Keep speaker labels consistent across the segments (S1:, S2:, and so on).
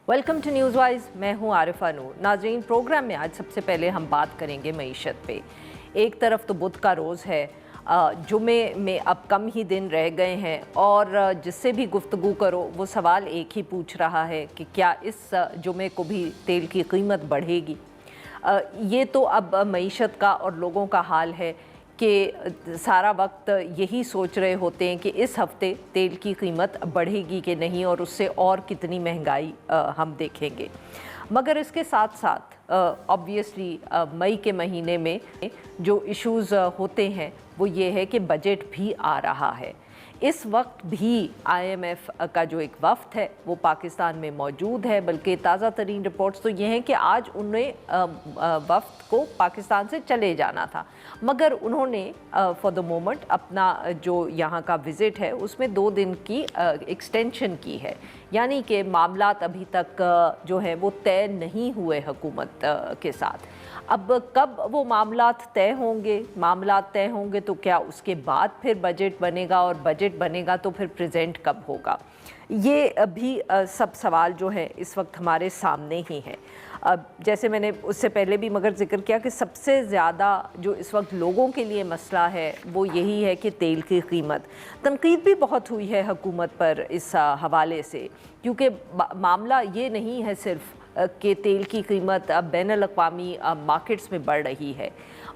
S1: Welcome to news wise. मैं हूं आरिफा नूर। नाज़रीन, प्रोग्राम में आज सबसे पहले हम बात करेंगे मईशत पे। एक तरफ तो बुध का रोज़ है, जुमे में अब कम ही दिन रह गए हैं और जिससे भी गुफ्तगू करो वो सवाल एक ही पूछ रहा है कि क्या इस जुमे को भी तेल की कीमत बढ़ेगी। ये तो अब मईशत का और लोगों का हाल है कि सारा वक्त यही सोच रहे होते हैं कि इस हफ्ते तेल की कीमत बढ़ेगी कि नहीं और उससे और कितनी महंगाई हम देखेंगे। मगर इसके साथ साथ ऑब्वियसली मई के महीने में जो इश्यूज़ होते हैं वो ये है कि बजट भी आ रहा है। इस वक्त भी IMF का जो एक वफ़द है वो पाकिस्तान में मौजूद है, बल्कि ताज़ा तरीन रिपोर्ट्स तो ये हैं कि आज उन्हें वफ़द को पाकिस्तान से चले जाना था, मगर उन्होंने फॉर द मोमेंट अपना जो यहाँ का विज़िट है उसमें 2 दिन की एक्सटेंशन की है। यानी कि मामलात अभी तक जो है वो तय नहीं हुए हुकूमत के साथ। अब कब वो मामलात तय होंगे तो क्या उसके बाद फिर बजट बनेगा, और बजट बनेगा तो फिर प्रेजेंट कब होगा, ये भी सब सवाल जो है इस वक्त हमारे सामने ही हैं। जैसे मैंने उससे पहले भी मगर जिक्र किया कि सबसे ज़्यादा जो इस वक्त लोगों के लिए मसला है वो यही है कि तेल की कीमत। तनकीद भी बहुत हुई है हुकूमत पर इस हवाले से, क्योंकि मामला ये नहीं है सिर्फ कि तेल की कीमत अब बैनुल-अक़वामी मार्केट्स में बढ़ रही है।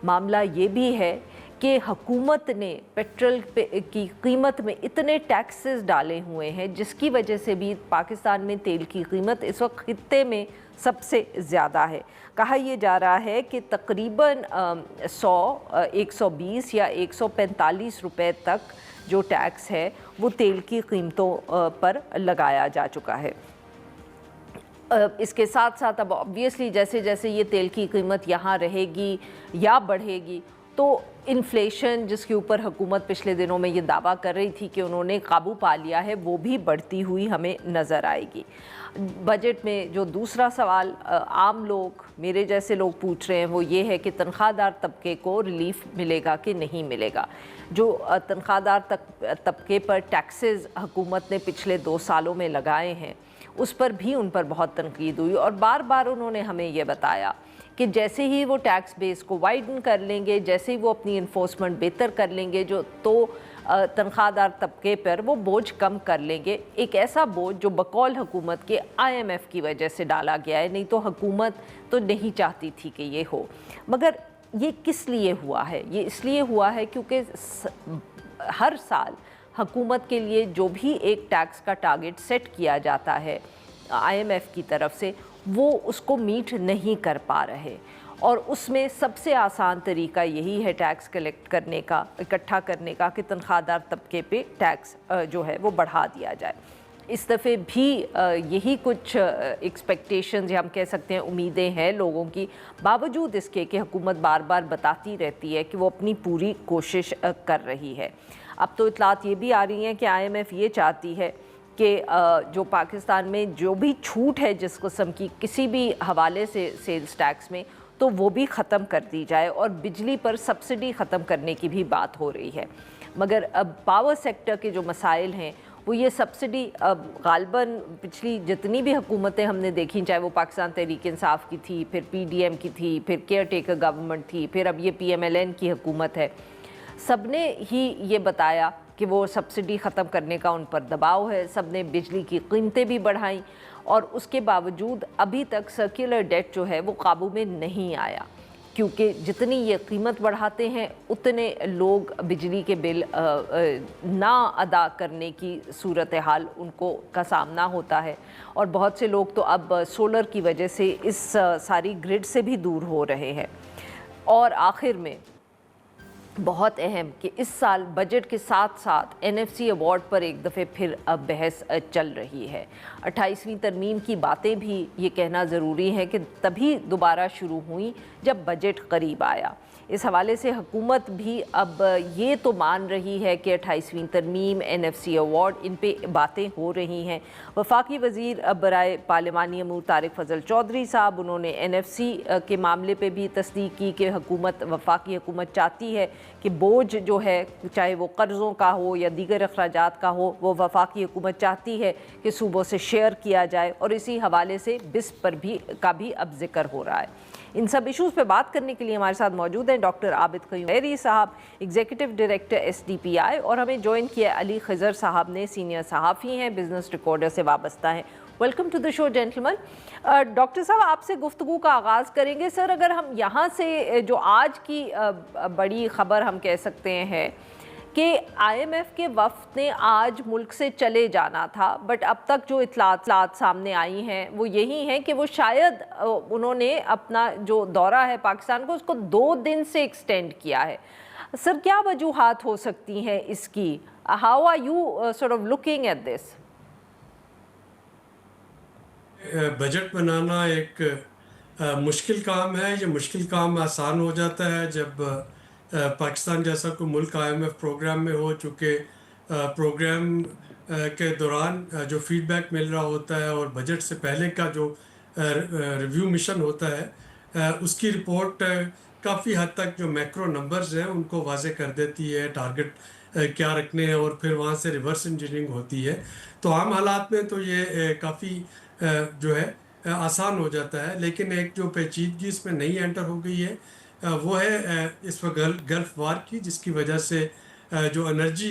S1: मामला ये भी है कि हुकूमत ने पेट्रोल की कीमत में इतने टैक्सेस डाले हुए हैं जिसकी वजह से भी पाकिस्तान में तेल की कीमत इस वक्त खित्ते में सबसे ज़्यादा है। कहा यह जा रहा है कि तकरीबन 120 या 145 रुपए तक जो टैक्स है वो तेल की कीमतों पर लगाया जा चुका है। इसके साथ साथ अब ऑब्वियसली जैसे जैसे ये तेल की कीमत यहाँ रहेगी या बढ़ेगी तो इन्फ्लेशन, जिसके ऊपर हुकूमत पिछले दिनों में ये दावा कर रही थी कि उन्होंने काबू पा लिया है, वो भी बढ़ती हुई हमें नज़र आएगी। बजट में जो दूसरा सवाल आम लोग, मेरे जैसे लोग पूछ रहे हैं वो ये है कि तनख्वाहदार तबके को रिलीफ मिलेगा कि नहीं मिलेगा। जो तनख्वाहदार तबके पर टैक्सेस हुकूमत ने पिछले 2 सालों में लगाए हैं उस पर भी उन पर बहुत तनकीद हुई और बार बार उन्होंने हमें ये बताया कि जैसे ही वो टैक्स बेस को वाइडन कर लेंगे, जैसे ही वो अपनी इन्फोर्समेंट बेहतर कर लेंगे जो तो तनख्वाहदार तबके पर वो बोझ कम कर लेंगे। एक ऐसा बोझ जो बकौल हुकूमत के IMF की वजह से डाला गया है, नहीं तो हुकूमत तो नहीं चाहती थी कि ये हो। मगर ये किस लिए हुआ है? ये इसलिए हुआ है क्योंकि हर साल हुकूमत के लिए जो भी एक टैक्स का टारगेट सेट किया जाता है IMF की तरफ से, वो उसको मीट नहीं कर पा रहे। और उसमें सबसे आसान तरीका यही है टैक्स कलेक्ट करने का, इकट्ठा करने का, कि तनख्वाहदार तबके पे टैक्स जो है वो बढ़ा दिया जाए। इस दफ़े भी यही कुछ एक्सपेक्टेशंस या हम कह सकते हैं उम्मीदें हैं लोगों की, बावजूद इसके कि हुकूमत बार बार बताती रहती है कि वो अपनी पूरी कोशिश कर रही है। अब तो इतलात ये भी आ रही हैं कि IMF ये चाहती है कि जो पाकिस्तान में जो भी छूट है जिस किस्म की किसी भी हवाले से सेल्स टैक्स में, तो वो भी ख़त्म कर दी जाए और बिजली पर सब्सिडी ख़त्म करने की भी बात हो रही है। मगर अब पावर सेक्टर के जो मसाइल हैं वो ये सब्सिडी गालबन पिछली जितनी भी हुकूमतें हमने देखी, चाहे वो पाकिस्तान तहरीक इंसाफ की थी, फिर PDM की थी, फिर केयर टेकर गवर्नमेंट थी, फिर अब ये PMLN की हुकूमत है, सब ने ही ये बताया कि वो सब्सिडी ख़त्म करने का उन पर दबाव है। सब ने बिजली की कीमतें भी बढ़ाई और उसके बावजूद अभी तक सर्कुलर डेट जो है वो काबू में नहीं आया, क्योंकि जितनी ये कीमत बढ़ाते हैं उतने लोग बिजली के बिल ना अदा करने की सूरत हाल उनको का सामना होता है। और बहुत से लोग तो अब सोलर की वजह से इस सारी ग्रिड से भी दूर हो रहे हैं। और आखिर में बहुत अहम कि इस साल बजट के साथ साथ NFC अवार्ड पर एक दफ़े फिर अब बहस चल रही है। 28वीं तरमीम की बातें भी ये कहना ज़रूरी है कि तभी दोबारा शुरू हुई जब बजट करीब आया। इस हवाले से हुकूमत भी अब ये तो मान रही है कि 28वीं तरमीम, NFC अवार्ड, इन पे बातें हो रही हैं। वफाकी वज़ीर बराए पार्लिमानी अमूर तारिक फजल चौधरी साहब, उन्होंने NFC के मामले पे भी तस्दीक की कि वफाकी हुकूमत चाहती है कि बोझ जो है, चाहे वो कर्ज़ों का हो या दीगर अखराजात का हो, वो वफाकी हुकूमत चाहती है कि सूबों से शेयर किया जाए। और इसी हवाले से बिस पर भी अब जिक्र हो रहा है। इन सब इशूज़ पे बात करने के लिए हमारे साथ मौजूद हैं डॉक्टर आबिद क़य्यूम साहब, एग्जीक्यूटिव डायरेक्टर SDPI, और हमें ज्वाइन किया अली खज़र साहब ने, सीनियर सहाफ़ी हैं, बिजनेस रिकॉर्डर से वाबस्ता हैं। Welcome to the show gentleman. Doctor साहब, आपसे गुफ्तगू का आगाज़ करेंगे। सर, अगर हम यहाँ से जो आज की बड़ी ख़बर हम कह सकते हैं कि IMF के वफ़द ने आज मुल्क से चले जाना था, बट अब तक जो इत्तलात सामने आई हैं वो यही हैं कि वो शायद उन्होंने अपना जो दौरा है पाकिस्तान को, उसको 2 दिन से एक्सटेंड किया है। सर, क्या वजूहात हो सकती हैं इसकी? How are you sort of looking at this?
S2: Budget बनाना एक मुश्किल काम है। ये मुश्किल काम आसान हो जाता है जब पाकिस्तान जैसा कोई मुल्क IMF प्रोग्राम में हो, चूँकि प्रोग्राम के दौरान जो फीडबैक मिल रहा होता है और बजट से पहले का जो रिव्यू मिशन होता है, उसकी रिपोर्ट काफ़ी हद तक जो मैक्रो नंबर्स हैं उनको वाजे कर देती है, टारगेट क्या रखने हैं, और फिर वहाँ से रिवर्स इंजीनियरिंग होती है। तो आम हालात में तो ये काफ़ी जो है आसान हो जाता है। लेकिन एक जो पेचीदगी इसमें नई एंटर हो गई है, वो है इस वक्त गल्फ वार की, जिसकी वजह से जो एनर्जी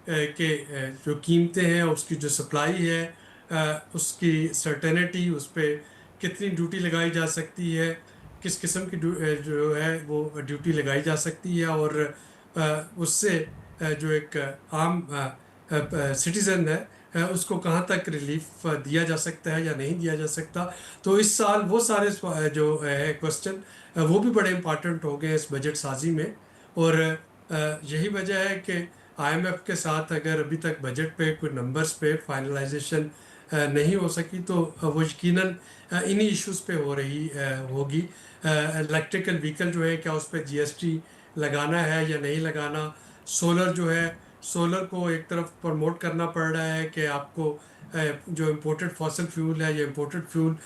S2: के जो कीमतें हैं, उसकी जो सप्लाई है, उसकी सर्टेनिटी, उस पर कितनी ड्यूटी लगाई जा सकती है, किस किस्म की जो है वो ड्यूटी लगाई जा सकती है, और उससे जो एक आम सिटीज़न है उसको कहाँ तक रिलीफ दिया जा सकता है या नहीं दिया जा सकता। तो इस साल वो सारे जो है क्वेश्चन, वो भी बड़े इंपॉर्टेंट हो गए इस बजट साजी में। और यही वजह है कि IMF के साथ अगर अभी तक बजट पे कोई नंबर्स पे फाइनलाइजेशन नहीं हो सकी, तो वो यकीनन इन्हीं इश्यूज पे हो रही होगी। इलेक्ट्रिकल व्हीकल जो है, क्या उस पर GST लगाना है या नहीं लगाना। सोलर जो है, सोलर को एक तरफ प्रमोट करना पड़ रहा है कि आपको जो इम्पोर्टेड फॉसिल फ्यूल है या इम्पोर्टेड फ्यूल,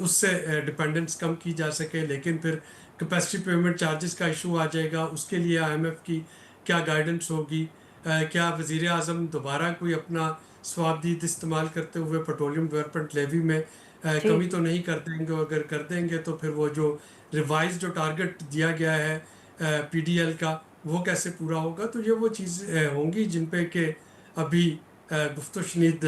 S2: उससे डिपेंडेंस कम की जा सके। लेकिन फिर कैपेसिटी पेमेंट चार्जेस का इशू आ जाएगा, उसके लिए IMF की क्या गाइडेंस होगी। क्या वज़ीर आज़म दोबारा कोई अपना स्वाबदीद इस्तेमाल करते हुए पेट्रोलियम डेवलपमेंट लेवी में
S1: जी।
S2: कमी तो नहीं कर देंगे? अगर कर देंगे तो फिर वो जो रिवाइज जो टारगेट दिया गया है PDL का, वो कैसे पूरा होगा? तो ये वो चीज़ होंगी जिन पे कि अभी गुफ्त शनीद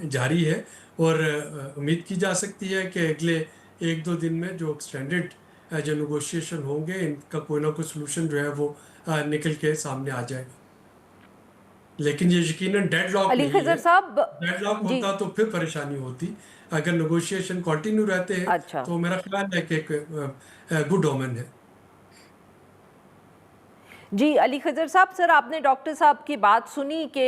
S2: जारी है, और उम्मीद की जा सकती है कि अगले 1-2 दिन में जो एक्सटेंडेड जो नेगोशिएशन होंगे, इनका कोई ना कोई सोल्यूशन जो है वो निकल के सामने आ जाएगा। लेकिन ये यकीनन डेडलॉक
S1: अली
S2: नहीं है।
S1: खज़र साहब।
S2: डेडलॉक
S1: जी।
S2: होता तो फिर परेशानी होती। अगर नेगोशिएशन कंटिन्यू रहते हैं
S1: अच्छा
S2: तो मेरा ख्याल है कि एक गुड ओमेन है।
S1: जी, अली खज़र साहब, सर आपने डॉक्टर साहब की बात सुनी कि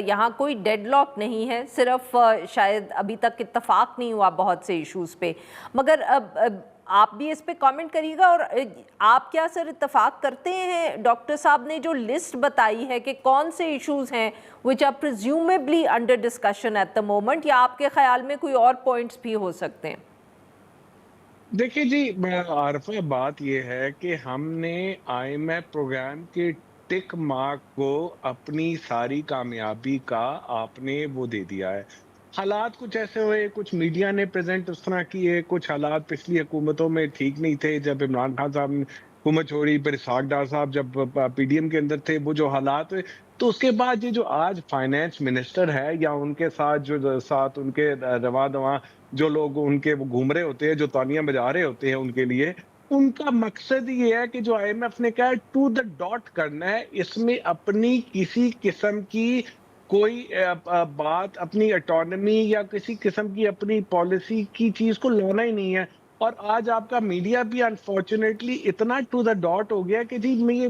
S1: यहाँ कोई डेडलॉक नहीं है, सिर्फ शायद अभी तक इत्तफाक नहीं हुआ बहुत से इश्यूज़ पे। मगर अब आप भी इस पे कमेंट करिएगा। और आप क्या सर इत्तफाक करते हैं डॉक्टर साहब ने जो लिस्ट बताई है कि कौन से इश्यूज़ हैं which are presumably under discussion at the moment, या आपके ख्याल में कोई और पॉइंट्स भी हो सकते हैं?
S3: देखिए जी, आरफा बात ये है कि हमने IMF प्रोग्राम के टिक मार्क को अपनी सारी कामयाबी का आपने वो दे दिया है। हालात कुछ ऐसे हुए, कुछ मीडिया ने प्रेजेंट उस तरह किए, कुछ हालात पिछली हुकूमतों में ठीक नहीं थे। जब इमरान खान साहब ने हुकूमत छोड़ी, फिर इसहाक डार साहब जब PDM के अंदर थे, वो जो हालात हुए, तो उसके बाद ये जो आज फाइनेंस मिनिस्टर है या उनके साथ जो साथ उनके रवा दवा जो लोग उनके वो घूम रहे होते हैं, जो तालियां बजा रहे होते हैं उनके लिए, उनका मकसद ये है कि जो IMF ने कहा है टू द डॉट करना है, इसमें अपनी किसी किस्म की कोई बात, अपनी ऑटोनॉमी या किसी किस्म की अपनी पॉलिसी की चीज को लाना ही नहीं है। और आज आपका मीडिया भी अनफॉर्चुनेटली इतना टू द डॉट हो गया कि जी, मैं ये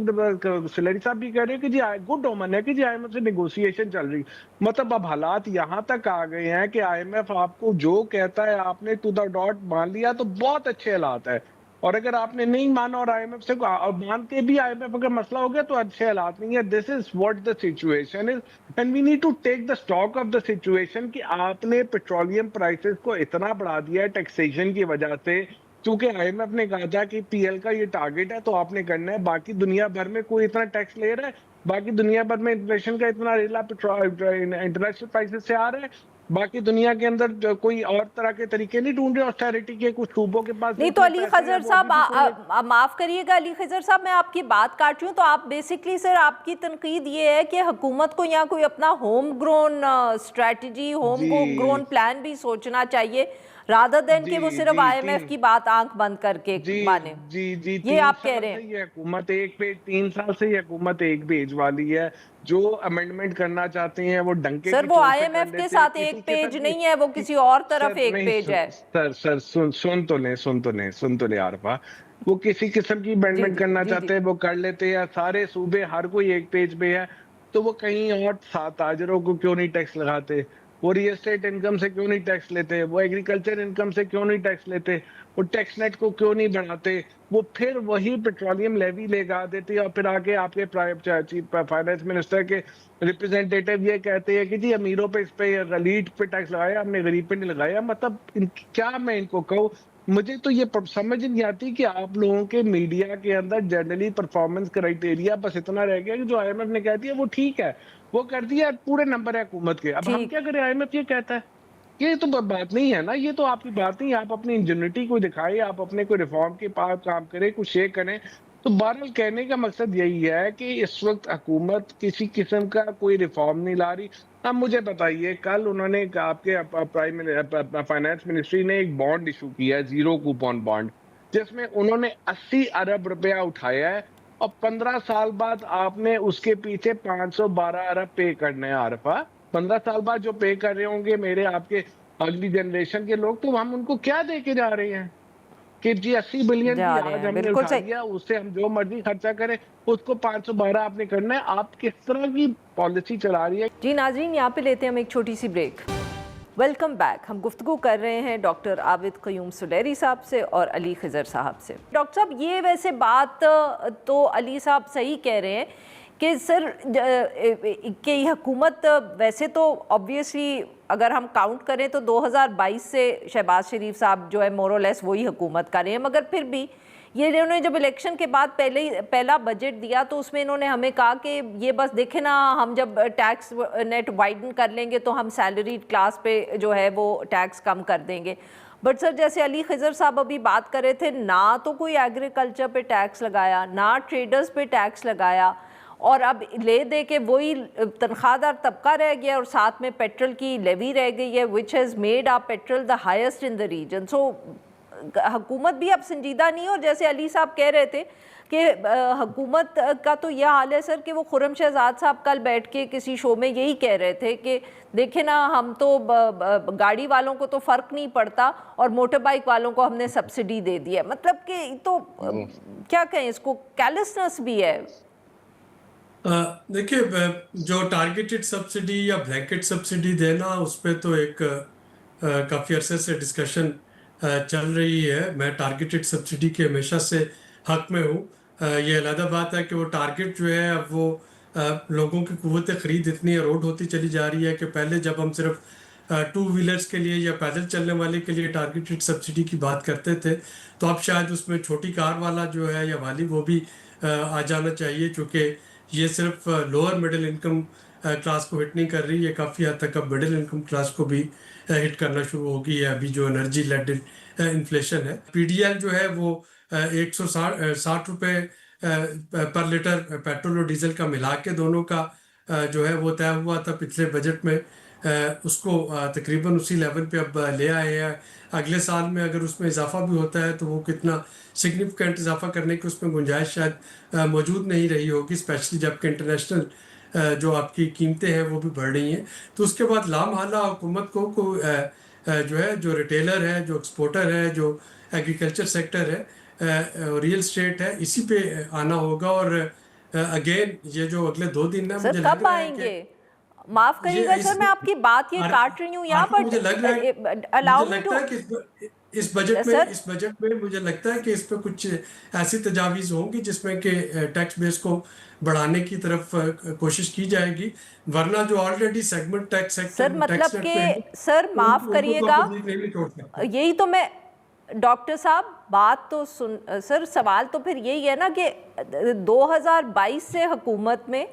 S3: सिलेरी साहब भी कह रहे हैं कि जी गुड ओमन है कि जी IMF से नेगोशिएशन चल रही। मतलब अब हालात यहाँ तक आ गए हैं कि IMF आपको जो कहता है आपने टू द डॉट मान लिया, तो बहुत अच्छे हालात है। और अगर आपने नहीं माना और आईएमएफ से मान के भी आईएमएफ अगर मसला हो गया तो अच्छे हालात नहीं है। This is what the situation is and we need to take the stock of the situation कि आपने पेट्रोलियम प्राइसेस को इतना बढ़ा दिया है टैक्सेशन की वजह से, क्योंकि आईएमएफ ने कहा था कि पीएल का ये टारगेट है तो आपने करना है। बाकी दुनिया भर में कोई इतना टैक्स ले रहा है, बाकी दुनिया भर में इन्फ्लेशन का इतना रेला इंटरनेशनल प्राइसेस से आ रहा है, बाकी दुनिया के अंदर कोई और तरह के तरीके नहीं ढूंढ रहे ऑस्टेरिटी के। कुछ सूबों के पास
S1: नहीं तो अली खजर साहब, माफ करिएगा अली खजर साहब, मैं आपकी बात काट रही हूँ। तो आप बेसिकली सर आपकी तनकीद ये है कि हुकूमत को यहाँ कोई अपना home grown strategy, home grown plan भी सोचना चाहिए, रादर देन कि वो सिर्फ आईएमएफ की बात आंख बंद करके माने।
S3: जी
S1: ये आप कह रहे हैं।
S3: हुकूमत एक पेज 3 साल से ये हुकूमत एक पेज वाली है। जो अमेंडमेंट करना चाहते हैं वो डंके
S1: सर वो आईएमएफ के साथ एक पेज नहीं है, वो किसी और तरफ एक पेज है।
S3: सर सुन तो ले आरफा, वो किसी किस्म की अमेंडमेंट करना चाहते हैं वो कर लेते हैं। सारे सूबे हर कोई एक पेज पे है, तो वो कहीं और ताजरों को क्यों नहीं टैक्स लगाते? वो रियल एस्टेट इनकम से क्यों नहीं टैक्स लेते? वो एग्रीकल्चर इनकम से क्यों नहीं टैक्स लेते? वो टैक्स नेट को क्यों नहीं बढ़ाते? वो फिर वही पेट्रोलियम लेवी लगा देते और फिर आके आपके चीफ फाइनेंस मिनिस्टर के रिप्रेजेंटेटिव ये कहते हैं कि जी अमीरों पे इस पे गरीब पे टैक्स लगाया हमने, गरीब पे नहीं लगाया। मतलब क्या मैं इनको कहूँ, मुझे तो ये समझ नहीं आती कि आप लोगों के मीडिया के अंदर जनरली परफॉर्मेंस क्राइटेरिया बस इतना रह गया कि जो आईएमएफ ने कह दिया वो ठीक है, वो कर दिया, पूरे नंबर है हुकूमत के। अब हम क्या करें? आईएमएफ ये कहता है, ये तो बात नहीं है ना, ये तो आपकी बात नहीं। आप अपनी इंजेन्युइटी को दिखाएं, आप अपने कोई रिफॉर्म के पास काम करें, कुछ ये करें। तो बहरहाल कहने का मकसद यही है कि इस वक्त हुकूमत किसी किस्म का कोई रिफॉर्म नहीं ला रही। अब मुझे बताइए, कल उन्होंने आपके फाइनेंस मिनिस्ट्री ने एक बॉन्ड इशू किया है, 0 कूपन बॉन्ड, जिसमें उन्होंने 80 अरब रुपया उठाया है और 15 साल बाद आपने उसके पीछे 512 अरब पे करने हैं। आरफा 15 साल बाद जो पे कर रहे होंगे मेरे आपके अगली जनरेशन के लोग, तो हम उनको क्या दे के जा रहे हैं कि जी 80 बिलियन की आज हमने उठा लिया, उससे हम जो मर्जी खर्चा करें, उसको 512 आपने करना है। आप किस तरह की पॉलिसी चला रही है?
S1: जी नाज़रीन, यहाँ पे लेते हैं हम एक छोटी सी ब्रेक। Welcome back. हम गुफ्तगू कर रहे हैं डॉक्टर आबिद क़य्यूम सुलेरी साहब से और अली खजर साहब से। डॉक्टर साहब, ये वैसे बात तो अली साहब सही कह रहे हैं कि सर कि हुकूमत वैसे तो ऑब्वियसली अगर हम काउंट करें तो 2022 से शहबाज शरीफ साहब जो है मोरलेस वही हुकूमत कर रहे हैं, मगर फिर भी ये इन्होंने जब इलेक्शन के बाद पहला बजट दिया तो उसमें इन्होंने हमें कहा कि ये बस देखे ना, हम जब टैक्स नेट वाइडन कर लेंगे तो हम सैलरी क्लास पे जो है वो टैक्स कम कर देंगे। बट सर जैसे अली खजर साहब अभी बात कर रहे थे, ना तो कोई एग्रीकल्चर पे टैक्स लगाया, ना ट्रेडर्स पे टैक्स लगाया, और अब ले दे के वही तनख्वाहदार तबका रह गया और साथ में पेट्रोल की लेवी रह गई है, which has made our petrol the highest in the region. So हुकूमत भी अब संजीदा नहीं है। और जैसे अली साहब कह रहे थे कि हुकूमत का तो यह हाल है सर कि वो खुर्रम शहजाद साहब कल बैठ के किसी शो में यही कह रहे थे कि देखे ना, हम तो गाड़ी वालों को तो फ़र्क नहीं पड़ता और मोटर बाइक वालों को हमने सब्सिडी दे दी है। मतलब कि तो क्या कहें, इसको कैलसनेस भी है।
S2: देखिए, जो टारगेटेड सब्सिडी या ब्लैंकेट सब्सिडी देना, उस पर तो एक काफ़ी अरसे से डिस्कशन चल रही है। मैं टारगेटेड सब्सिडी के हमेशा से हक में हूँ। ये अलग बात है कि वो टारगेट जो है अब वो लोगों की कुव्वत ख़रीद इतनी एरोड होती चली जा रही है कि पहले जब हम सिर्फ 2 व्हीलर्स के लिए या पैदल चलने वाले के लिए टारगेटेड सब्सिडी की बात करते थे, तो अब शायद उसमें छोटी कार वाला जो है या वाली वो भी आ जाना चाहिए, चूँकि ये सिर्फ लोअर मिडिल इनकम क्लास को हिट नहीं कर रही, ये काफ़ी हद तक अब मिडिल इनकम क्लास को भी हिट करना शुरू हो गई है। अभी जो एनर्जी लेड इन्फ्लेशन है, पीडीएल जो है वो 160 रुपये पर लीटर पेट्रोल और डीजल का मिला के दोनों का जो है वो तय हुआ था पिछले बजट में। उसको तकरीबन उसी लेवल पे अब ले आए हैं। अगले साल में अगर उसमें इजाफा भी होता है तो वो कितना सिग्निफिकेंट इजाफा करने की उसमें गुंजाइश शायद मौजूद नहीं रही होगी, स्पेशली जबकि इंटरनेशनल जो आपकी कीमतें हैं वो भी बढ़ रही हैं। तो उसके बाद लामहला हुकूमत को जो है, जो रिटेलर है, जो एक्सपोर्टर है, जो एग्रीकल्चर सेक्टर है, रियल स्टेट है, इसी पे आना होगा। और अगेन ये जो अगले 2 दिन है, मुझे लग रहा है कि
S1: माफ करिएगा सर, मैं आपकी बात ये काट रही हूँ यहाँ पर,
S2: मुझे लग रहा है
S1: अलाउ मी टू, सर
S2: इस बजट में मुझे लगता है कि इस पे कुछ ऐसी तजावीज होंगी जिसमें कि टैक्स बेस को बढ़ाने की तरफ कोशिश की जाएगी, वरना जो already segment tax
S1: sir
S2: tax
S1: मतलब
S2: नेट पे है
S1: कि सर माफ
S2: उनको तो
S1: करिएगा,
S2: अपोजिट नहीं छोड़ सकते।
S1: यही तो मैं, डॉक्टर साहब बात तो सुन, सर सवाल तो फिर यही है ना कि 2022 से हुकूमत में,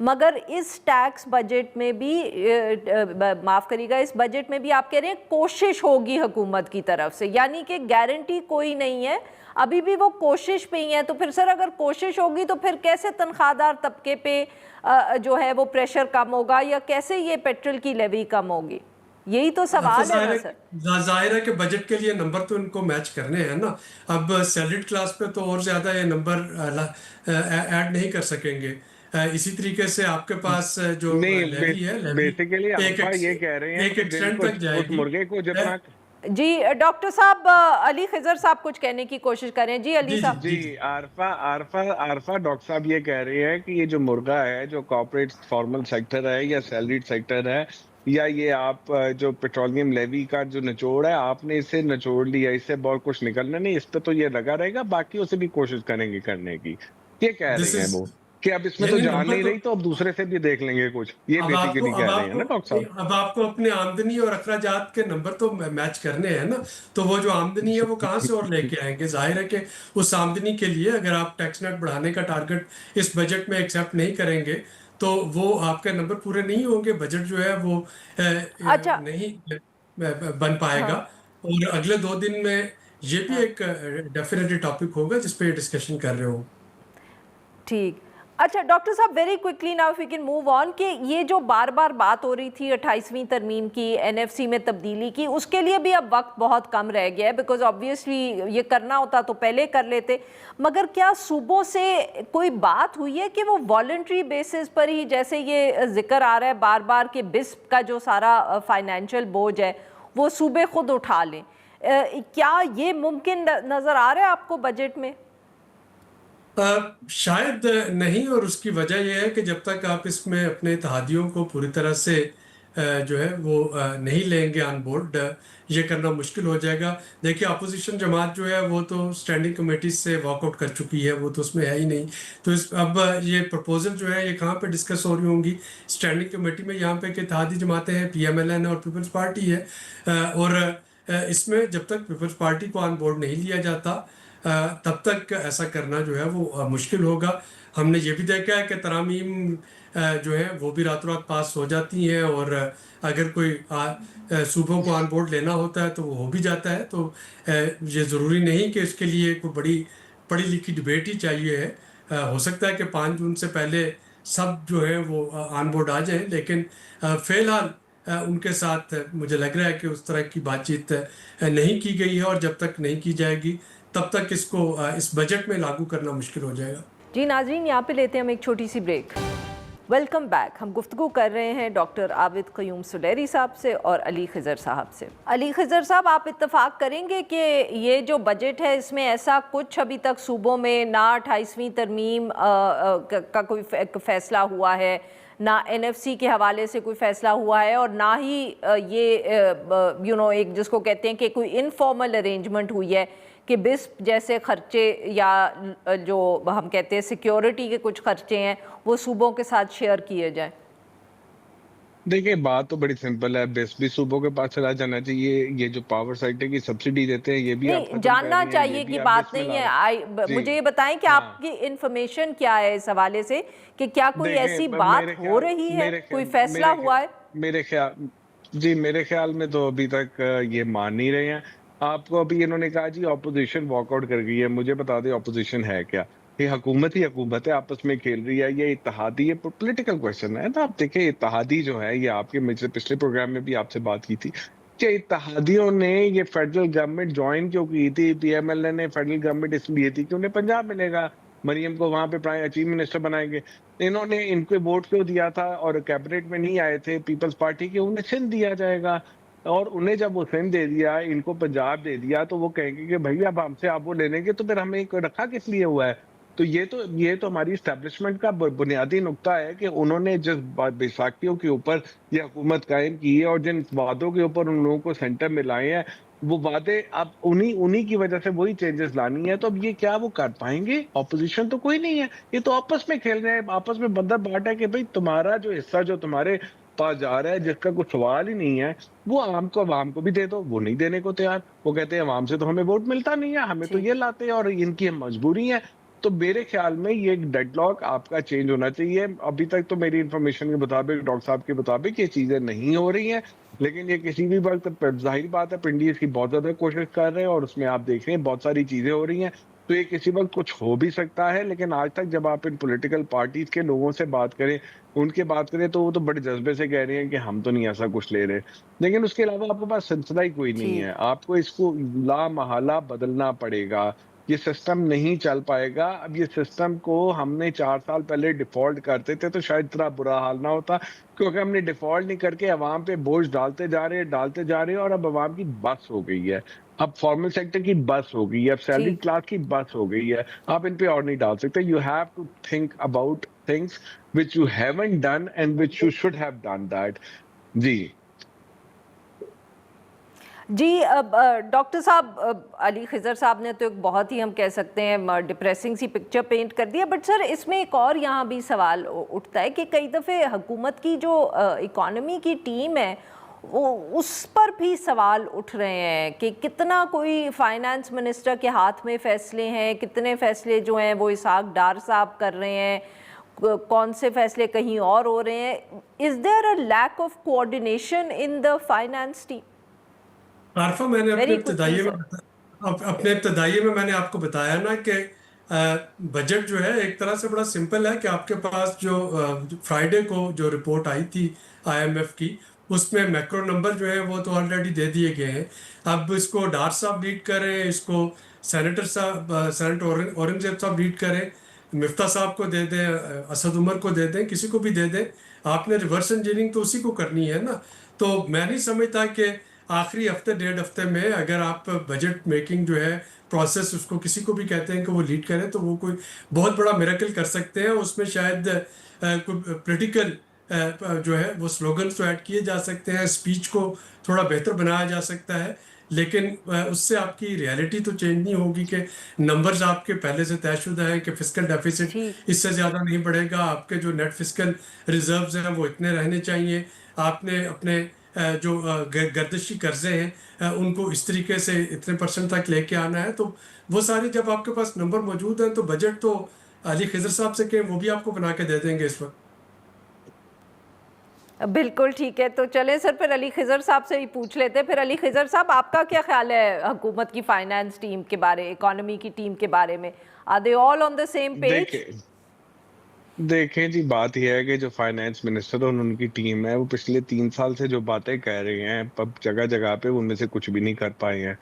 S1: मगर इस टैक्स बजट में भी माफ करिएगा, इस बजट में भी आप कह रहे हैं कोशिश होगी हुकूमत की तरफ से, यानी कि गारंटी कोई नहीं है, अभी भी वो कोशिश पे ही है। तो फिर सर अगर कोशिश होगी तो फिर कैसे तनख्वाहदार तबके पे जो है वो प्रेशर कम होगा, या कैसे ये पेट्रोल की लेवी कम होगी? यही तो सवाल है ना सर।
S2: जाहिर है कि बजट के लिए नंबर तो इनको मैच करने हैं ना। अब सैलरीड क्लास पे तो और ज्यादा ये नंबर ऐड नहीं कर सकेंगे। इसी तरीके से आपके पास जो
S3: नहीं,
S2: लेवी है, लेवी
S3: बेसिकली
S2: एक
S3: आरफा ये कह रहे हैं
S2: एक
S3: कि
S2: एक्सटेंड
S3: जिनको
S2: तक
S3: उस
S2: जाएगी।
S3: मुर्गे को जितना
S1: जी डॉक्टर साहब, अली खिजर साहब कुछ कहने की कोशिश कर रहे हैं। जी अली
S2: जी
S1: साहब।
S2: जी
S3: जी, आरफा डॉक्टर साहब ये कह रहे हैं कि ये जो मुर्गा है, जो कॉर्पोरेट फॉर्मल सेक्टर है या सैलरीड सेक्टर है, या ये आप जो पेट्रोलियम लेवी का जो निचोड़ है, आपने इसे निचोड़ लिया, इससे बहुत कुछ निकलना नहीं, इस पे तो ये लगा रहेगा, बाकी उसे भी कोशिश करेंगे करने की, ये कह
S2: दिस
S3: रहे हैं
S2: इज
S3: वो, कि अब इसमें तो
S2: यानी
S3: जान
S2: नंबर
S3: नहीं
S2: तो
S3: रही, तो अब दूसरे से भी देख लेंगे कुछ, ये बेसिकली कह रहे हैं ना डॉक्टर साहब।
S2: अब आपको अपने आमदनी और अखराजात के नंबर तो मैच करने हैं ना। तो वो जो आमदनी है वो कहाँ से और लेके आएंगे? जाहिर है कि उस आमदनी के लिए अगर आप टैक्स नेट बढ़ाने का टारगेट इस बजट में एक्सेप्ट नहीं करेंगे तो वो आपके नंबर पूरे नहीं होंगे, बजट जो है वो
S1: अच्छा।
S2: नहीं बन पाएगा।
S1: हाँ
S2: और अगले 2 दिन में ये भी
S1: हाँ
S2: एक डेफिनेटली टॉपिक होगा जिस पे डिस्कशन कर रहे हो।
S1: ठीक। अच्छा डॉक्टर साहब, very quickly now we can move on, कि ये जो बार बार बात हो रही थी 28वीं तरमीम की, एनएफसी में तब्दीली की, उसके लिए भी अब वक्त बहुत कम रह गया है, बिकॉज ऑब्वियसली ये करना होता तो पहले कर लेते। मगर क्या सूबों से कोई बात हुई है कि वो वॉलंटरी बेसिस पर ही, जैसे ये जिक्र आ रहा है बार बार कि बिस्प का जो सारा फाइनेंशियल बोझ है वो सूबे खुद उठा लें, क्या ये मुमकिन नज़र आ रहा है आपको बजट में?
S2: शायद नहीं, और उसकी वजह यह है कि जब तक आप इसमें अपने इत्तेहादियों को पूरी तरह से जो है वो नहीं लेंगे ऑन बोर्ड, ये करना मुश्किल हो जाएगा। देखिए अपोजिशन जमात जो है वो तो स्टैंडिंग कमेटी से वॉकआउट कर चुकी है, वो तो उसमें है ही नहीं। तो अब ये प्रपोजल जो है ये कहाँ पे डिस्कस हो रही होंगी? स्टैंडिंग कमेटी में। यहाँ पे कि इत्तेहादी जमातें हैं, PMLN और पीपल्स पार्टी है, और इसमें जब तक पीपल्स पार्टी को ऑन बोर्ड नहीं लिया जाता तब तक ऐसा करना जो है वो मुश्किल होगा। हमने ये भी देखा है कि तरामीम जो है वो भी रातों रात पास हो जाती हैं, और अगर कोई सूबों को ऑन बोर्ड लेना होता है तो वो हो भी जाता है। तो ये ज़रूरी नहीं कि इसके लिए कोई बड़ी पढ़ी लिखी डिबेट ही चाहिए है। हो सकता है कि 5 जून से पहले सब जो है वो ऑन बोर्ड आ जाएं, लेकिन फ़िलहाल उनके साथ मुझे लग रहा है कि उस तरह की बातचीत नहीं की गई है, और जब तक नहीं की जाएगी तब तक इसको इस बजट में लागू करना मुश्किल हो जाएगा।
S1: जी नाज़रीन, यहाँ पे लेते हैं हम एक छोटी सी ब्रेक। Welcome back. हम गुफ्तगू कर रहे हैं डॉक्टर आबिद क़य्यूम सुलेरी साहब से और अली खिजर साहब से। अली खिजर साहब, आप इत्तफाक करेंगे कि ये जो बजट है इसमें ऐसा कुछ अभी तक सूबों में ना 28वीं तरमीम का कोई फैसला हुआ है, ना एनएफसी के हवाले से कोई फैसला हुआ है, और ना ही ये एक जिसको कहते हैं कि कोई इनफॉर्मल अरेंजमेंट हुई है कि बिस्प जैसे खर्चे या जो हम कहते हैं सिक्योरिटी के कुछ खर्चे हैं वो सूबों के साथ शेयर किए जाएं?
S3: देखिए, बात तो बड़ी सिंपल है, बेस भी सूबों के पास चला जाना चाहिए, ये जो पावर सेक्टर की सब्सिडी देते हैं ये भी आप
S1: नहीं,
S3: खत्म कर
S1: जानना
S3: रही हैं, ये
S1: चाहिए
S3: भी
S1: कि
S3: आप
S1: बात
S3: बिस्मिल
S1: नहीं
S3: ला
S1: है।
S3: रहे जी।
S1: मुझे ये बताएं कि
S3: हाँ,
S1: आपकी इंफॉर्मेशन क्या है इस हवाले से, कि क्या कोई
S3: देखें
S1: ऐसी बात
S3: मेरे
S1: हो
S3: ख्याल
S1: रही है,
S3: मेरे
S1: कोई
S3: ख्याल
S1: फैसला
S3: मेरे
S1: हुआ
S3: ख्याल
S1: है?
S3: मेरे ख्याल जी, मेरे ख्याल में तो अभी तक ये मान नहीं रहे हैं। आपको अभी इन्होंने कहा जी ऑपोजिशन वॉकआउट कर गई है, मुझे बता दें ऑपोजिशन है क्या? ये हुकूमत ही हुकूमत है, आपस में खेल रही है, ये इत्तेहादी, ये पॉलिटिकल क्वेश्चन है ना। आप देखिए इत्तेहादी जो है, ये आपके मुझसे पिछले प्रोग्राम में भी आपसे बात की थी कि इत्तेहादियों ने ये फेडरल गवर्नमेंट ज्वाइन क्यों की थी? PMLN ने फेडरल गवर्नमेंट इसलिए थी कि उन्हें पंजाब मिलेगा, मरियम को वहां पे चीफ मिनिस्टर बनाएंगे। इन्होंने इनको वोट क्यों दिया था और कैबिनेट में नहीं आए थे पीपल्स पार्टी के? उन्हें सिंध दिया जाएगा, और उन्हें जब वो सिंध दे दिया, इनको पंजाब दे दिया, तो वो कहेंगे कि भैया अब हमसे आप वो ले लेंगे, तो फिर हमें रखा किस लिए हुआ है? तो ये तो हमारी स्टैब्लिशमेंट का बुनियादी नुक्ता है कि उन्होंने जिस बैसाखियों के ऊपर ये हुकूमत कायम की है और जिन वादों के ऊपर उन लोगों को सेंटर में लाए हैं, वो वादे अब उन्हीं उन्हीं की वजह से वही चेंजेस लानी है, तो अब ये क्या वो कर पाएंगे? ऑपोजिशन तो कोई नहीं है, ये तो आपस में खेल रहे हैं, आपस में बंदा बाट है कि भाई तुम्हारा जो हिस्सा जो तुम्हारे पास जा रहा है, जिसका कुछ सवाल ही नहीं है, वो आवाम को भी दे दो। वो नहीं देने को तैयार, वो कहते हैं अवाम से तो हमें वोट मिलता नहीं है, हमें तो
S1: जी।
S3: ये लाते हैं और इनकी मजबूरी है। तो मेरे ख्याल में ये एक डेडलॉक आपका चेंज होना चाहिए। अभी तक तो मेरी इन्फॉर्मेशन के मुताबिक, डॉक्टर साहब के मुताबिक, ये चीजें नहीं हो रही हैं, लेकिन ये किसी भी वक्त जाहिर बात है पिंडी इसकी बहुत ज्यादा कोशिश कर रहे हैं और उसमें आप देख रहे हैं बहुत सारी चीजें हो रही हैं, तो ये किसी वक्त कुछ हो भी सकता है। लेकिन आज तक जब आप इन पॉलिटिकल पार्टीज के लोगों से बात करें, उनके बात करें, तो वो तो बड़े जज्बे से कह रहे हैं कि हम तो नहीं ऐसा कुछ ले रहे, लेकिन उसके अलावा आपके पास सिलसिला ही कोई नहीं
S1: जी।
S3: है। आपको इसको ला महला बदलना पड़ेगा, ये सिस्टम नहीं चल पाएगा। अब ये सिस्टम को हमने 4 साल पहले डिफॉल्ट करते थे तो शायद इतना बुरा हाल ना होता, क्योंकि हमने डिफॉल्ट नहीं करके अवाम पे बोझ डालते जा रहे हैं और अब अवाम की बस हो गई है। अब फॉर्मल सेक्टर की बस हो गई है, अब सैलरी
S1: जी।
S3: क्लास की बस हो गई है। आप इन पे और नहीं डाल सकते। You have to think about things which you haven't done and which you should have done that. जी।
S1: जी, अब डॉक्टर साहब, अली खिज़र साहब ने तो एक बहुत ही, हम कह सकते हैं, डिप्रेसिंग सी पिक्चर पेंट कर दिया। बट सर, इसमें एक और यहाँ भी सवाल उठता है कि कई दफ़े हुकूमत की जो इकॉनमी की टीम है, वो उस पर भी सवाल उठ रहे हैं कि कितना कोई फाइनेंस मिनिस्टर के हाथ में फ़ैसले हैं, कितने फ़ैसले जो हैं वो इसहाक डार साहब कर रहे हैं, कौन से फ़ैसले कहीं और हो रहे हैं। Is there a lack of coordination in the finance team?
S2: Arfa, मैंने
S1: वेरी क्विकली सर।
S2: अपने इब्तदाइये में मैंने आपको बताया ना कि बजट जो है एक तरह से बड़ा सिंपल है कि आपके पास जो फ्राइडे को जो रिपोर्ट आई थी आईएमएफ की, उसमें मैक्रो नंबर जो है वो तो ऑलरेडी दे दिए गए हैं। अब इसको डार साहब लीड करें, इसको सेनेटर औरंगजेब साहब लीड करें, मिफ्ता साहब को दे दें, असद उमर को दे दें, किसी को भी दे दें, आपने रिवर्स इंजीनियरिंग तो उसी को करनी है ना। तो मैं नहीं समझता कि आखिरी हफ्ते डेढ़ हफ्ते में अगर आप बजट मेकिंग जो है प्रोसेस, उसको किसी को भी कहते हैं कि वो लीड करें, तो वो कोई बहुत बड़ा मिरेकल कर सकते हैं। उसमें शायद कोई पॉलिटिकल जो है वो स्लोगन्स तो ऐड किए जा सकते हैं, स्पीच को थोड़ा बेहतर बनाया जा सकता है, लेकिन उससे आपकी रियलिटी तो चेंज नहीं होगी कि नंबर्स आपके पहले से तयशुदा है कि फिस्कल डेफिसिट
S1: जी।
S2: इससे ज़्यादा नहीं बढ़ेगा, आपके जो नेट फिस्कल रिजर्व्स हैं वो इतने रहने चाहिए, आपने अपने जो गर्दिशी कर्जे हैं उनको इस तरीके से इतने परसेंट तक लेके आना है। तो वो सारे जब आपके पास नंबर मौजूद हैं तो बजट तो अली खिजर साहब से कहें, वो भी आपको बना के दे देंगे इस वक्त।
S1: बिल्कुल ठीक है, तो चलें सर, फिर अली खिज़र साहब से ही पूछ लेते हैं। फिर अली खिज़र साहब, आपका क्या ख्याल है हुकूमत की फाइनेंस टीम के बारे, इकोनॉमी की टीम के बारे में? Are they all on the same page?
S3: देखें जी, बात यह है कि जो फाइनेंस मिनिस्टर और उनकी टीम है, वो पिछले 3 साल से जो बातें कह रहे हैं, अब जगह जगह पे उनमें से कुछ भी नहीं कर पाए हैं।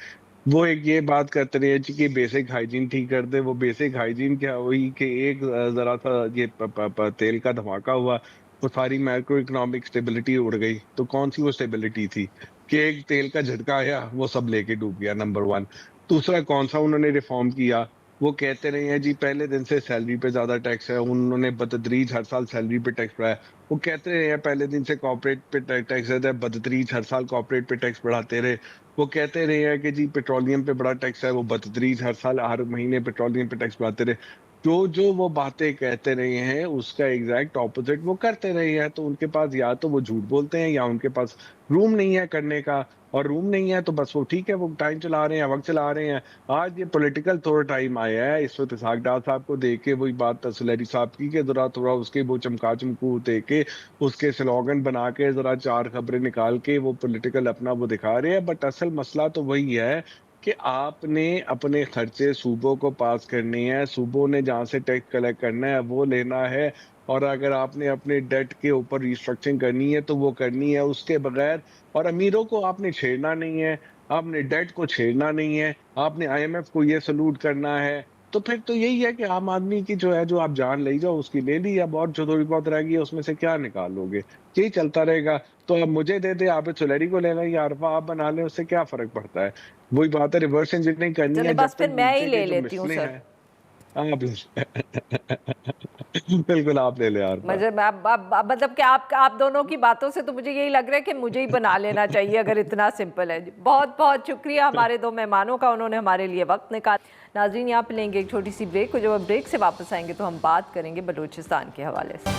S3: वो एक ये बात करते रहे जी कि बेसिक हाइजीन ठीक कर दे। वो बेसिक हाइजीन क्या हुई कि एक जरा सा ये तेल का धमाका हुआ, वो सारी मैक्रो इकोनॉमिक स्टेबिलिटी उड़ गई। तो कौन सी वो स्टेबिलिटी थी कि एक तेल का झटका आया, वो सब लेके डूब गया, नंबर 1। दूसरा, कौन सा उन्होंने रिफॉर्म किया? वो कहते रहे हैं जी पहले दिन से सैलरी पे ज्यादा टैक्स है, उन्होंने बतदरीज हर साल सैलरी पे टैक्स बढ़ाया। वो कहते रहे हैं पहले दिन से कॉर्पोरेट पे टैक्स है, बतदरीज हर साल कॉर्पोरेट पे टैक्स बढ़ाते रहे। वो कहते रहे हैं कि जी पेट्रोलियम पे बड़ा टैक्स है, वो बतदरीज हर साल हर महीने पेट्रोलियम पे टैक्स बढ़ाते रहे। जो जो वो बातें कहते रहे हैं उसका एग्जैक्ट ऑपोजिट वो करते रहे हैं। तो उनके पास या तो वो झूठ बोलते हैं या उनके पास रूम नहीं है करने का, और रूम नहीं है तो बस वो ठीक है, वो टाइम चला रहे हैं, वक्त चला रहे हैं। आज ये पॉलिटिकल थोड़ा टाइम आया है, इस वक्त इसहाक डार साहब को देख के वही बात सुलहरी साहब की कि जरा थोड़ा उसके वो चमका चमकू दे के, उसके स्लोगन बना के, जरा 4 खबरें निकाल के वो पॉलिटिकल अपना वो दिखा रहे हैं। बट असल मसला तो वही है कि आपने अपने खर्चे सूबों को पास करने हैं, सूबों ने जहाँ से टैक्स कलेक्ट करना है वो लेना है, और अगर आपने अपने डेट के ऊपर रिस्ट्रक्चरिंग करनी है तो वो करनी है उसके बगैर। और अमीरों को आपने छेड़ना नहीं है, आपने डेट को छेड़ना नहीं है, आपने आईएमएफ को ये सलूट करना है। तो फिर तो यही है कि आम आदमी की जो है, जो आप जान ले जाओ उसकी ले ली, अब और जो थोड़ी बहुत रह गई है उसमें से क्या निकालोगे? यही चलता रहेगा। तो अब मुझे दे दे, आप सुलहरी को लेना या अरफा आप बना लें, उससे क्या फर्क पड़ता है? वही बात है, रिवर्स इंजीनियरिंग करनी
S1: चले
S3: है जब
S1: बस,
S3: तक
S1: फिर मैं ही
S3: नीचे के
S1: ले
S3: जो
S1: लेती हूँ
S3: मिसले
S1: सर।
S3: हैं। आप बिल्कुल आप ले ले यार बात।
S1: मुझे अब मतलब कि आप दोनों की बातों से तो मुझे यही लग रहा है कि मुझे ही बना लेना चाहिए अगर इतना सिंपल है। बहुत बहुत शुक्रिया हमारे दो मेहमानों का, उन्होंने हमारे लिए वक्त निकाला। नाज़रीन, यहाँ पे लेंगे एक छोटी सी ब्रेक को, जब हम ब्रेक से वापस आएंगे तो हम बात करेंगे बलूचिस्तान के हवाले से।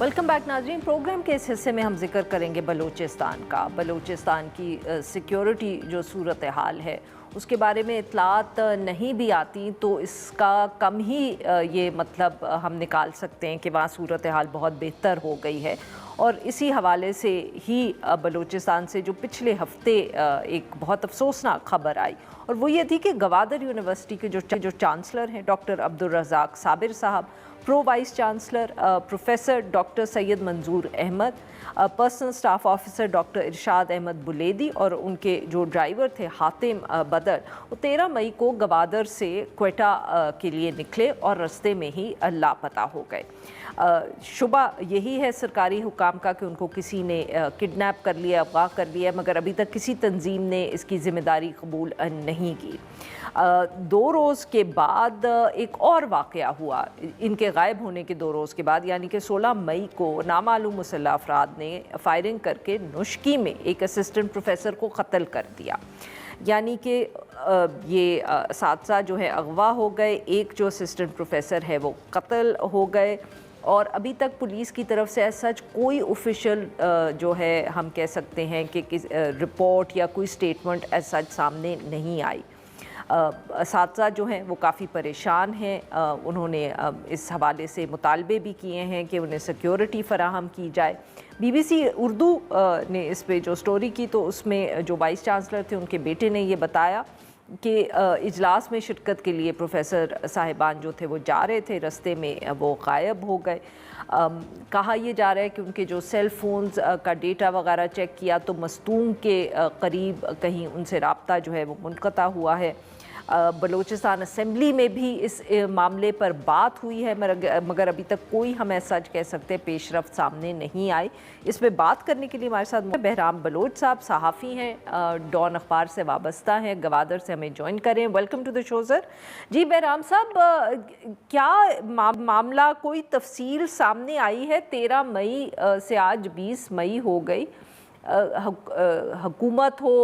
S1: वेलकम बैक नाज़रीन। प्रोग्राम के इस हिस्से में हम जिक्र करेंगे बलूचिस्तान का। बलूचिस्तान की सिक्योरिटी जो सूरत हाल है उसके बारे में इतलात नहीं भी आती तो इसका कम ही ये मतलब हम निकाल सकते हैं कि वहाँ सूरत हाल बहुत बेहतर हो गई है। और इसी हवाले से ही बलूचिस्तान से जो पिछले हफ्ते एक बहुत अफसोसनाक खबर आई, और वो ये थी कि गवादर यूनिवर्सिटी के जो चांसलर हैं doctor Abdul Razzaq Sabir sahab, pro vice chancellor professor doctor Syed Manzoor Ahmad, personal staff officer doctor Irshad Ahmed Buledi और उनके जो ड्राइवर थे हातिम बदर, वो 13 मई को गवादर से क्वेटा के लिए निकले और रास्ते में ही लापता हो गए। शुबा यही है सरकारी हुकाम का कि उनको किसी ने किडनैप कर लिया, अगवा कर लिया, मगर अभी तक किसी तंजीम ने इसकी ज़िम्मेदारी कबूल नहीं की। 2 रोज़ के बाद एक और वाक़या हुआ, इनके गायब होने के 2 रोज़ के बाद, यानी कि 16 मई को नामालूम मुसल्लह अफराद ने फायरिंग करके नुश्की में एक असिस्टेंट प्रोफेसर को कत्ल कर दिया। यानी कि ये साथ जो है अगवा हो गए, एक जो असिस्टेंट प्रोफेसर है वो कत्ल हो गए, और अभी तक पुलिस की तरफ से सच कोई ऑफिशियल जो है हम कह सकते हैं कि रिपोर्ट या कोई स्टेटमेंट एज सच सामने नहीं आई। साथ जो हैं वो काफ़ी परेशान हैं। उन्होंने इस हवाले से मुतालबे भी किए हैं कि उन्हें सिक्योरिटी फ़राहम की जाए। BBC उर्दू ने इस पे जो स्टोरी की तो उसमें जो वाइस चांसलर थे उनके बेटे ने ये बताया कि इजलास में शिरकत के लिए प्रोफेसर साहिबान जो थे वो जा रहे थे, रास्ते में वो गायब हो गए। कहा यह जा रहा है कि उनके जो सेल फोन्स का डेटा वगैरह चेक किया तो मस्तूंग के करीब कहीं उनसे रब्ता जो है वो मुनक़ता हुआ है। बलूचिस्तान असेंबली में भी इस मामले पर बात हुई है, मगर अभी तक कोई हम ऐसा सच कह सकते हैं पेशरफ्त सामने नहीं आई। इस पर बात करने के लिए हमारे साथ बहराम बलोच साहब सहाफ़ी हैं, डॉन अखबार से वाबस्ता हैं, गवादर से हमें ज्वाइन करें। Welcome to the show sir. जी बहराम साहब, क्या मामला कोई तफसील सामने आई है? 13 मई से आज 20 मई हो गई, हुकूमत हो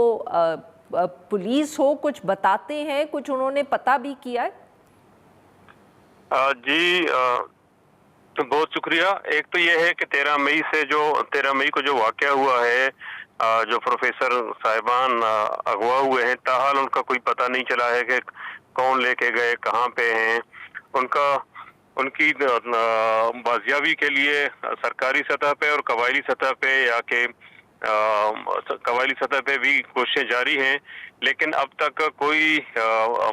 S1: पुलिस हो कुछ बताते हैं, कुछ उन्होंने पता भी किया है?
S4: जी तो बहुत शुक्रिया। एक तो ये है कि 13 मई को जो वाक़या हुआ है, जो प्रोफेसर साहिबान अगवा हुए हैं, ताहाल उनका कोई पता नहीं चला है कि कौन लेके गए, कहाँ पे हैं। उनकी बाजियाबी के लिए सरकारी सतह पे और कबायली सतह पे या के कबायली सतह पे भी कोशिशें जारी हैं, लेकिन अब तक कोई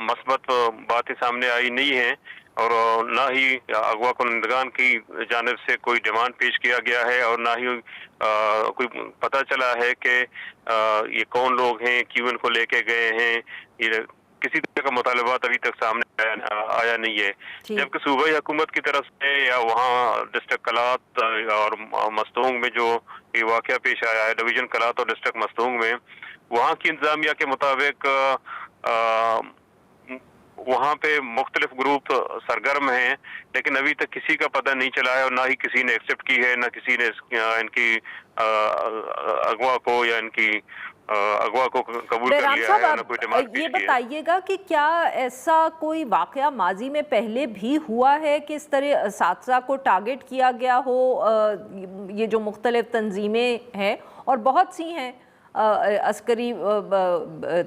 S4: मस्बत बातें सामने आई नहीं है और ना ही अगवा कुनंदगान की जानिब से कोई डिमांड पेश किया गया है और ना ही कोई पता चला है कि ये कौन लोग हैं, क्यों इनको लेके गए हैं। ये किसी तरह का मुतालबात अभी तक सामने आया नहीं है, जबकि सूबाई हुकूमत की तरफ से या वहाँ डिस्ट्रिक्ट कलात और मस्तूंग में जो ये वाक़या पेश आया है, डिवीजन कलात और डिस्ट्रिक्ट मस्तूंग में, वहाँ की इंतजामिया के मुताबिक वहाँ पे मुख्तलिफ ग्रुप सरगर्म हैं, लेकिन अभी तक किसी का पता नहीं चला है और ना ही किसी ने एक्सेप्ट की है, ना किसी ने इनकी अगवा को या इनकी अगवा को कबूल कर लिया है, ना कोई डिमांड पेश की है।
S1: ये बताइएगा कि क्या ऐसा कोई वाक़या माजी में पहले भी हुआ है कि इस तरह साथसा को टारगेट किया गया हो? ये जो मुख्तलिफ तंजीमें हैं और बहुत सी हैं अस्करी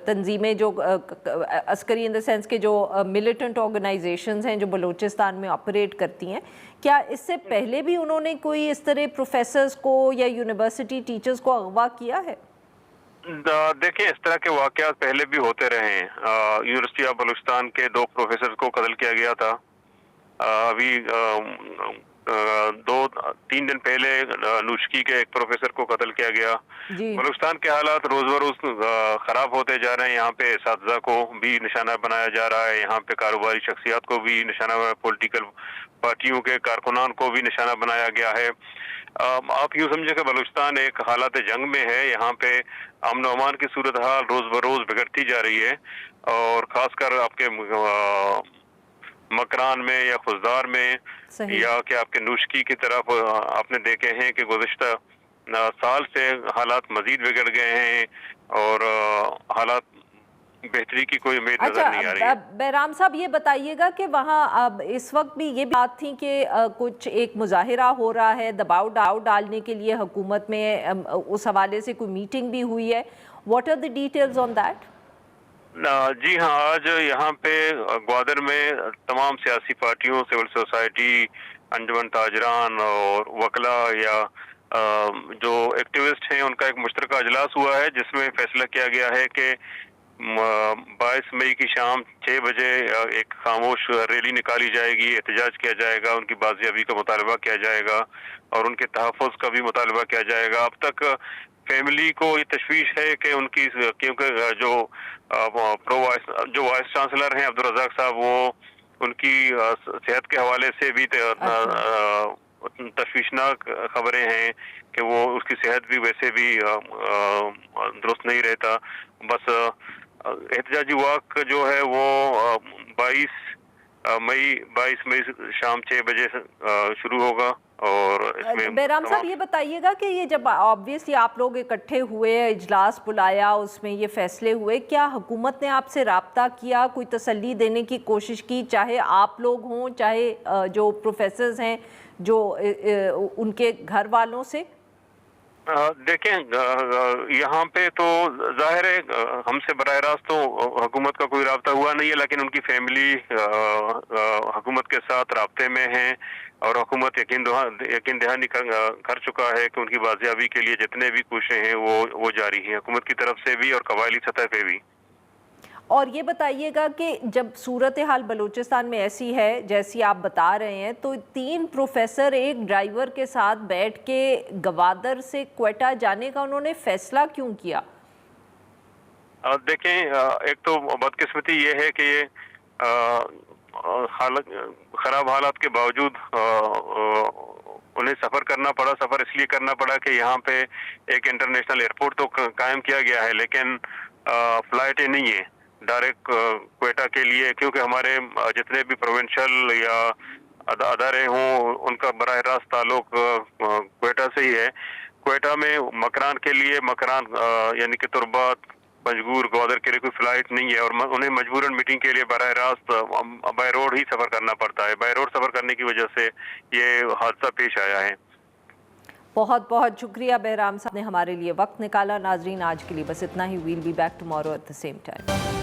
S1: तंजीमें, जो अस्करी इन द सेंस के जो मिलिटेंट ऑर्गेनाइजेशंस हैं जो बलूचिस्तान में ऑपरेट करती हैं, क्या इससे पहले भी उन्होंने कोई इस तरह प्रोफेसर्स को या यूनिवर्सिटी टीचर्स को अगवा किया है?
S4: देखिए, इस तरह के वाक़यात पहले भी होते रहे हैं। यूनिवर्सिटी ऑफ बलूचिस्तान के 2 प्रोफेसर को कत्ल किया गया था। अभी 2-3 दिन पहले नुश्की के एक प्रोफेसर को कत्ल किया गया।
S1: जी।
S4: बलूचिस्तान के हालात रोज बरोज खराब होते जा रहे हैं। यहाँ पे असातिज़ा को भी निशाना बनाया जा रहा है, यहाँ पे कारोबारी शख्सियात को भी निशाना, पॉलिटिकल पार्टियों के कारकुनान को भी निशाना बनाया गया है। आप यूँ समझे कि बलूचिस्तान एक हालात जंग में है। यहाँ पे अमन अमान की सूरत हाल रोज बरोज बिगड़ती जा रही है, और खासकर आपके मकरान में या खुजदार में,
S1: सही।
S4: या कि आपके नुश्की की तरफ आपने देखे हैं कि गुज़िश्ता साल से हालात मजीद बिगड़ गए हैं, और हालात बेहतरी की कोई उम्मीद नजर नहीं आ रही है।
S1: बैराम साहब, ये बताइएगा कि वहाँ अब इस वक्त भी ये बात थी कि कुछ एक मुजाहिरा हो रहा है दबाव डालने के लिए हुकूमत में, उस हवाले से कोई मीटिंग भी हुई है। What are the details on that?
S4: जी हाँ, आज यहाँ पे ग्वादर में तमाम सियासी पार्टियों, सिविल सोसाइटी, अंजुमन ताजरान और वकला या जो एक्टिविस्ट हैं, उनका एक मुश्तरका अजलास हुआ है, जिसमें फैसला किया गया है कि 22 मई की शाम 6 बजे एक खामोश रैली निकाली जाएगी, एहतजाज किया जाएगा, उनकी बाजियाबी का मुतालबा किया जाएगा और उनके तहफ़्फ़ुज़ का भी मुतालबा किया जाएगा। अब तक फैमिली को ये तशवीश है कि उनकी, क्योंकि जो वाइस चांसलर हैं अब्दुल रज़ाक साहब, वो उनकी सेहत के हवाले से भी तशवीशनाक खबरें हैं कि वो उसकी सेहत भी वैसे भी दुरुस्त नहीं रहता। बस एहतजाजी वॉक जो है वो 22 मई शाम 6 बजे शुरू होगा। और इसमें
S1: बैराम साहब, ये बताइएगा कि ये जब ऑब्वियसली आप लोग इकट्ठे हुए, इजलास बुलाया, उसमें ये फैसले हुए, क्या हुकूमत ने आपसे राब्ता किया, कोई तसल्ली देने की कोशिश की, चाहे आप लोग हों, चाहे जो प्रोफेसर्स हैं, जो उनके घर वालों से?
S4: देखें, यहाँ पे तो जाहिर है हमसे बराह रास्त तो हुकूमत का कोई राब्ता हुआ नहीं है, लेकिन उनकी फैमिली हुकूमत के साथ राब्ते में है, और हुकूमत यकीन दहानी कर चुका है कि उनकी बाजियाबी के लिए जितने भी कोशिशें हैं वो जारी हैं, हुकूमत की तरफ से भी और कबायली सतह पे भी।
S1: और ये बताइएगा कि जब सूरत हाल बलूचिस्तान में ऐसी है जैसी आप बता रहे हैं, तो 3 प्रोफेसर एक ड्राइवर के साथ बैठ के गवादर से क्वेटा जाने का उन्होंने फैसला क्यों किया?
S4: देखें, एक तो बदकिस्मती ये है कि ये खराब हालात के बावजूद उन्हें सफ़र करना पड़ा। सफ़र इसलिए करना पड़ा कि यहाँ पे एक इंटरनेशनल एयरपोर्ट तो कायम किया गया है, लेकिन फ़्लाइटें नहीं है डायरेक्ट क्वेटा के लिए, क्योंकि हमारे जितने भी प्रोविंशियल या अदारे हों, उनका बराह रास्त ताल्लुक क्वेटा से ही है। क्वेटा में मकरान के लिए, मकरान यानी कि तुर्बात, पंजगूर, ग्वादर के लिए कोई फ़्लाइट नहीं है, और उन्हें मजबूरन मीटिंग के लिए बराह रास्त बाय रोड ही सफ़र करना पड़ता है। बाय रोड सफ़र करने की वजह से ये हादसा पेश आया है।
S1: बहुत बहुत शुक्रिया बैराम साहब ने हमारे लिए वक्त निकाला। नाजरीन, आज के लिए बस इतना ही। Will be back tomorrow at the same time.